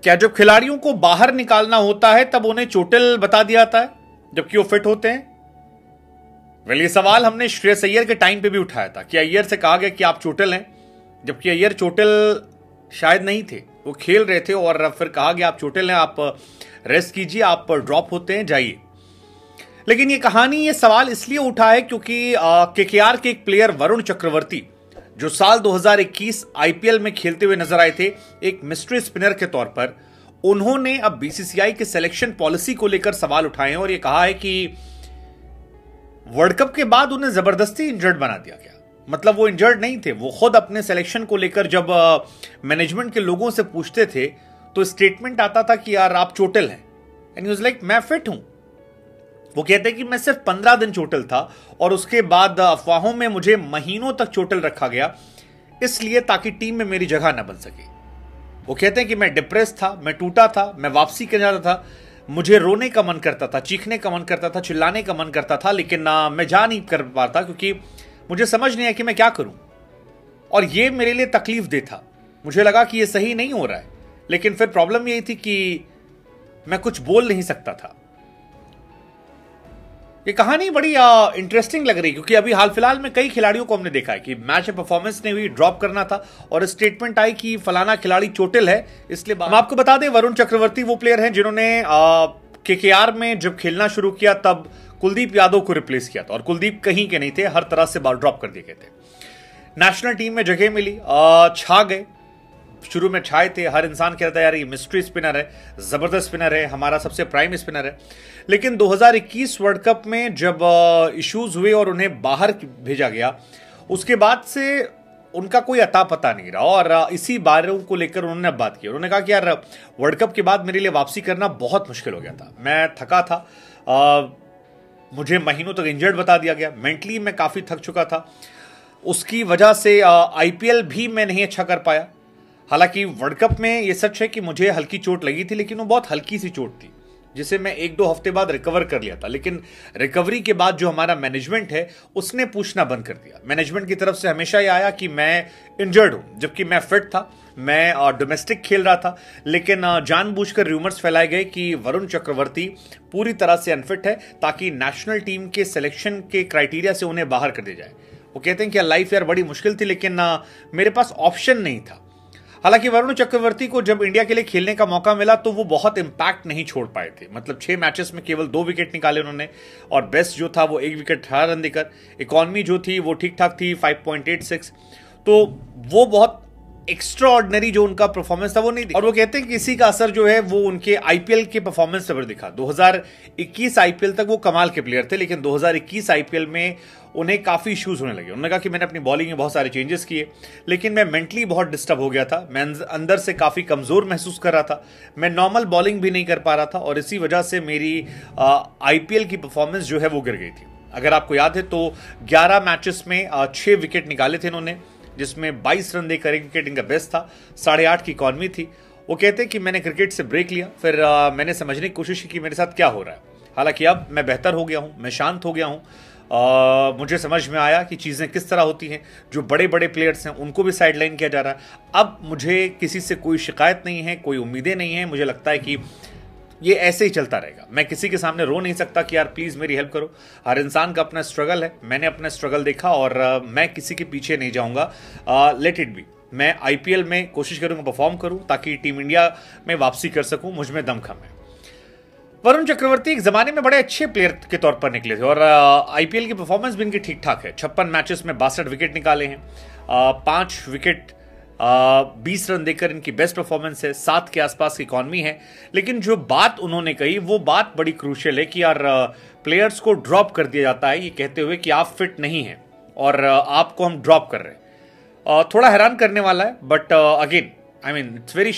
क्या जब खिलाड़ियों को बाहर निकालना होता है तब उन्हें चोटिल बता दिया जाता है जबकि वो फिट होते हैं? वेल, ये सवाल हमने श्रेयस अय्यर के टाइम पे भी उठाया था कि अय्यर से कहा गया कि आप चोटिल हैं, जबकि अय्यर चोटिल शायद नहीं थे, वो खेल रहे थे और फिर कहा गया आप चोटिल हैं, आप रेस्ट कीजिए, आप ड्रॉप होते हैं, जाइए। लेकिन ये कहानी, ये सवाल इसलिए उठा है क्योंकि केकेआर के एक प्लेयर वरुण चक्रवर्ती जो साल 2021 आईपीएल में खेलते हुए नजर आए थे एक मिस्ट्री स्पिनर के तौर पर, उन्होंने अब बीसीसीआई के सिलेक्शन पॉलिसी को लेकर सवाल उठाए हैं और ये कहा है कि वर्ल्ड कप के बाद उन्हें जबरदस्ती इंजर्ड बना दिया गया। मतलब वो इंजर्ड नहीं थे, वो खुद अपने सिलेक्शन को लेकर जब मैनेजमेंट के लोगों से पूछते थे तो स्टेटमेंट आता था कि यार आप चोटिल हैं, एंड ही वाज लाइक मैं फिट हूं। वो कहते हैं कि मैं सिर्फ 15 दिन चोटिल था और उसके बाद अफवाहों में मुझे महीनों तक चोटिल रखा गया, इसलिए ताकि टीम में मेरी जगह ना बन सके। वो कहते हैं कि मैं डिप्रेस था, मैं टूटा था, मैं वापसी करना चाहता था, मुझे रोने का मन करता था, चीखने का मन करता था, चिल्लाने का मन करता था, लेकिन मैं जा नहीं कर पाता क्योंकि मुझे समझ नहीं आया कि मैं क्या करूं और ये मेरे लिए तकलीफ दे था। मुझे लगा कि ये सही नहीं हो रहा है, लेकिन फिर प्रॉब्लम यही थी कि मैं कुछ बोल नहीं सकता था। ये कहानी बड़ी इंटरेस्टिंग लग रही क्योंकि अभी हाल फिलहाल में कई खिलाड़ियों को हमने देखा है कि मैच परफॉर्मेंस ने भी ड्रॉप करना था और स्टेटमेंट आई कि फलाना खिलाड़ी चोटिल है, इसलिए हम आपको बता दें वरुण चक्रवर्ती वो प्लेयर हैं जिन्होंने केकेआर में जब खेलना शुरू किया तब कुलदीप यादव को रिप्लेस किया था और कुलदीप कहीं के नहीं थे, हर तरह से बॉल ड्रॉप कर दिए गए थे। नेशनल टीम में जगह मिली, छा गए, शुरू में छाए थे, हर इंसान कह रहा था यार ये मिस्ट्री स्पिनर है, जबरदस्त स्पिनर है, हमारा सबसे प्राइम स्पिनर है। लेकिन 2021 वर्ल्ड कप में जब इश्यूज हुए और उन्हें बाहर भेजा गया, उसके बाद से उनका कोई अता पता नहीं रहा और इसी बारे को लेकर उन्होंने बात की। उन्होंने कहा कि यार वर्ल्ड कप के बाद मेरे लिए वापसी करना बहुत मुश्किल हो गया था, मैं थका था, मुझे महीनों तक इंजर्ड बता दिया गया, मेंटली मैं काफी थक चुका था, उसकी वजह से आईपीएल भी मैं नहीं अच्छा कर पाया। हालांकि वर्ल्ड कप में यह सच है कि मुझे हल्की चोट लगी थी, लेकिन वो बहुत हल्की सी चोट थी जिसे मैं 1-2 हफ्ते बाद रिकवर कर लिया था। लेकिन रिकवरी के बाद जो हमारा मैनेजमेंट है उसने पूछना बंद कर दिया। मैनेजमेंट की तरफ से हमेशा यह आया कि मैं इंजर्ड हूं, जबकि मैं फिट था, मैं डोमेस्टिक खेल रहा था, लेकिन जानबूझकर रूमर्स फैलाए गए कि वरुण चक्रवर्ती पूरी तरह से अनफिट है ताकि नेशनल टीम के सिलेक्शन के क्राइटेरिया से उन्हें बाहर कर दिया जाए। वो कहते हैं कि लाइफ यार बड़ी मुश्किल थी, लेकिन मेरे पास ऑप्शन नहीं था। हालांकि वरुण चक्रवर्ती को जब इंडिया के लिए खेलने का मौका मिला तो वो बहुत इंपैक्ट नहीं छोड़ पाए थे। मतलब 6 मैचेस में केवल 2 विकेट निकाले उन्होंने और बेस्ट जो था वो 1 विकेट 18 रन देकर, इकॉनमी जो थी वो ठीक ठाक थी 5.86, तो वो बहुत एक्स्ट्रा ऑर्डिनरी जो उनका परफॉर्मेंस था वो नहीं दिखा। और वो कहते हैं कि इसी का असर जो है वो उनके आईपीएल के परफॉर्मेंस पर दिखा। 2021 आईपीएल तक वो कमाल के प्लेयर थे, लेकिन 2021 आईपीएल में उन्हें काफी इश्यूज होने लगे। उन्होंने कहा कि मैंने अपनी बॉलिंग में बहुत सारे चेंजेस किए, लेकिन मैं मेंटली बहुत डिस्टर्ब हो गया था, मैं अंदर से काफी कमजोर महसूस कर रहा था, मैं नॉर्मल बॉलिंग भी नहीं कर पा रहा था और इसी वजह से मेरी आईपीएल की परफॉर्मेंस जो है वो गिर गई थी। अगर आपको याद है तो 11 मैचेस में 6 विकेट निकाले थे इन्होंने, जिसमें 22 रन देकर 1 विकेट इनका बेस्ट था, 8.5 की इकॉनमी थी। वो कहते हैं कि मैंने क्रिकेट से ब्रेक लिया, फिर मैंने समझने की कोशिश की कि मेरे साथ क्या हो रहा है। हालांकि अब मैं बेहतर हो गया हूं, मैं शांत हो गया हूं, मुझे समझ में आया कि चीज़ें किस तरह होती हैं। जो बड़े बड़े प्लेयर्स हैं उनको भी साइडलाइन किया जा रहा है। अब मुझे किसी से कोई शिकायत नहीं है, कोई उम्मीदें नहीं है। मुझे लगता है कि ये ऐसे ही चलता रहेगा। मैं किसी के सामने रो नहीं सकता कि यार प्लीज़ मेरी हेल्प करो। हर इंसान का अपना स्ट्रगल है, मैंने अपना स्ट्रगल देखा और मैं किसी के पीछे नहीं जाऊंगा। Let it be. मैं आईपीएल में कोशिश करूंगा परफॉर्म करूं ताकि टीम इंडिया में वापसी कर सकूं, मुझमें दमखम है। वरुण चक्रवर्ती एक जमाने में बड़े अच्छे प्लेयर के तौर पर निकले थे और आईपीएल की परफॉर्मेंस भी इनकी ठीक ठाक है। 56 मैचेस में 62 विकेट निकाले हैं, 5 विकेट 20 रन देकर इनकी बेस्ट परफॉर्मेंस है, 7 के आसपास की इकॉनमी है। लेकिन जो बात उन्होंने कही वो बात बड़ी क्रूशियल है कि यार प्लेयर्स को ड्रॉप कर दिया जाता है ये कहते हुए कि आप फिट नहीं हैं और आपको हम ड्रॉप कर रहे हैं। थोड़ा हैरान करने वाला है, but again I mean it's very